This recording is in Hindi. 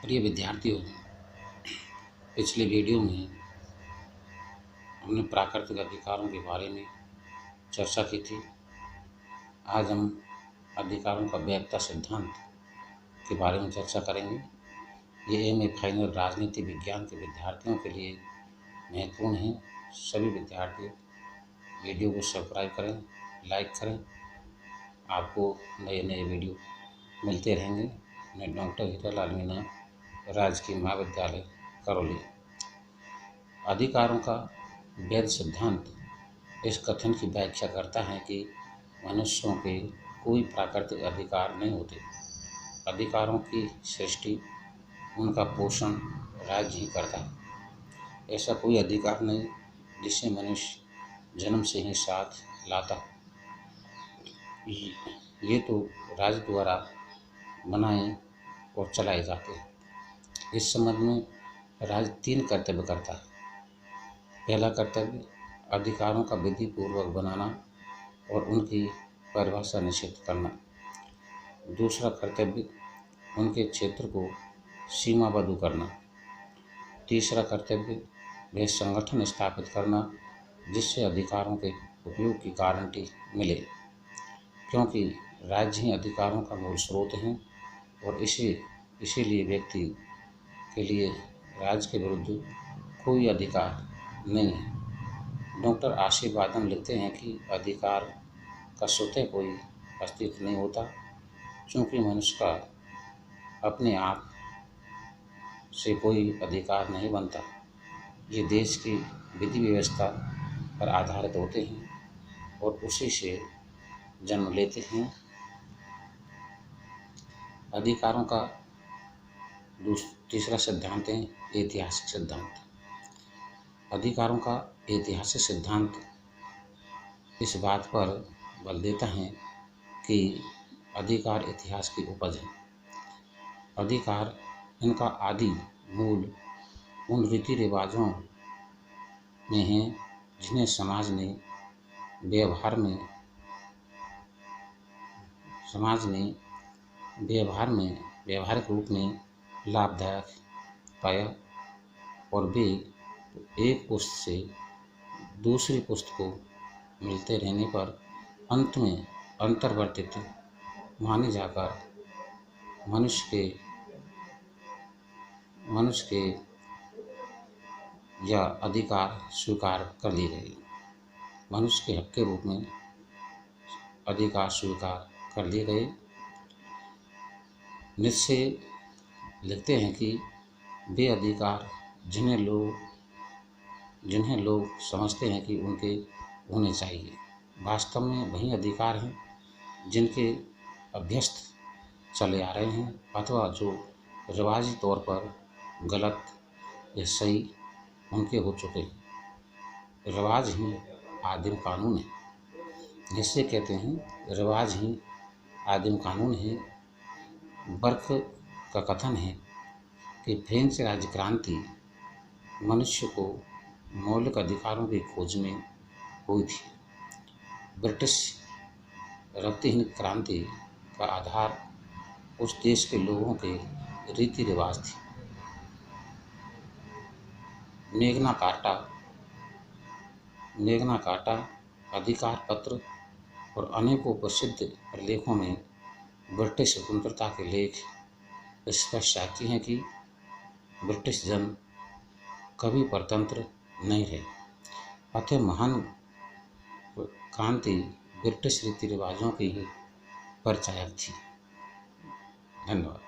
प्रिय विद्यार्थियों, पिछले वीडियो में हमने प्राकृतिक अधिकारों के बारे में चर्चा की थी। आज हम अधिकारों का वैधता सिद्धांत के बारे में चर्चा करेंगे। ये MA फाइनल राजनीति विज्ञान के विद्यार्थियों के लिए महत्वपूर्ण है। सभी विद्यार्थी वीडियो को सब्सक्राइब करें, लाइक करें। आपको नए नए वीडियो मिलते रहेंगे। मैं डॉक्टर हीरालाल मीणा, राजकीय महाविद्यालय करौली। अधिकारों का वैध सिद्धांत इस कथन की व्याख्या करता है कि मनुष्यों के कोई प्राकृतिक अधिकार नहीं होते। अधिकारों की सृष्टि, उनका पोषण राज्य ही करता है। ऐसा कोई अधिकार नहीं जिसे मनुष्य जन्म से ही साथ लाता। ये तो राज्य द्वारा बनाए और चलाए जाते हैं। इस संबंध में राज्य 3 कर्तव्य करता है। पहला कर्तव्य अधिकारों का विधि पूर्वक बनाना और उनकी परिभाषा निश्चित करना। दूसरा कर्तव्य उनके क्षेत्र को सीमाबद्ध करना। तीसरा कर्तव्य वह संगठन स्थापित करना जिससे अधिकारों के उपयोग की गारंटी मिले, क्योंकि राज्य ही अधिकारों का मूल स्रोत हैं और इसीलिए व्यक्ति के लिए राज्य के विरुद्ध कोई अधिकार नहीं है। डॉक्टर आशीर्वादन लिखते हैं कि अधिकार का स्वतः कोई अस्तित्व नहीं होता, क्योंकि मनुष्य का अपने आप से कोई अधिकार नहीं बनता। ये देश की विधि व्यवस्था पर आधारित होते हैं और उसी से जन्म लेते हैं। अधिकारों का तीसरा सिद्धांत है ऐतिहासिक सिद्धांत। अधिकारों का ऐतिहासिक सिद्धांत इस बात पर बल देता है कि अधिकार इतिहास की उपज है। अधिकार इनका आदि मूल उन रीति रिवाजों में है जिन्हें समाज ने व्यवहारिक रूप में लाभदायक पाया और वे एक पुस्त से दूसरी पुस्त को मिलते रहने पर अंत में अंतर्वर्तित माने जाकर मनुष्य के या अधिकार स्वीकार कर लिए गए। मनुष्य के हक के रूप में अधिकार स्वीकार कर लिए गए। निश्चय लिखते हैं कि वे अधिकार जिन्हें लोग समझते हैं कि उनके होने चाहिए, वास्तव में वही अधिकार हैं जिनके अभ्यस्त चले आ रहे हैं अथवा जो रिवाजी तौर पर गलत या सही उनके हो चुके हैं। रिवाज ही आदिम कानून है। जिससे कहते हैं रिवाज ही आदिम कानून है। बर्क का कथन है कि फ्रेंच राज्य क्रांति मनुष्य को मौलिक अधिकारों की खोज में हुई थी। ब्रिटिश रक्तहीन क्रांति का आधार उस देश के लोगों के रीति रिवाज थे। मैग्ना कार्टा, अधिकार पत्र और अनेकों प्रसिद्ध लेखों में ब्रिटिश स्वतंत्रता के लेख स्पष्ट साक्षी हैं कि ब्रिटिश जन कभी परतंत्र नहीं रहे। अतः महान क्रांति ब्रिटिश रीति रिवाजों की ही परिचायक थी। धन्यवाद।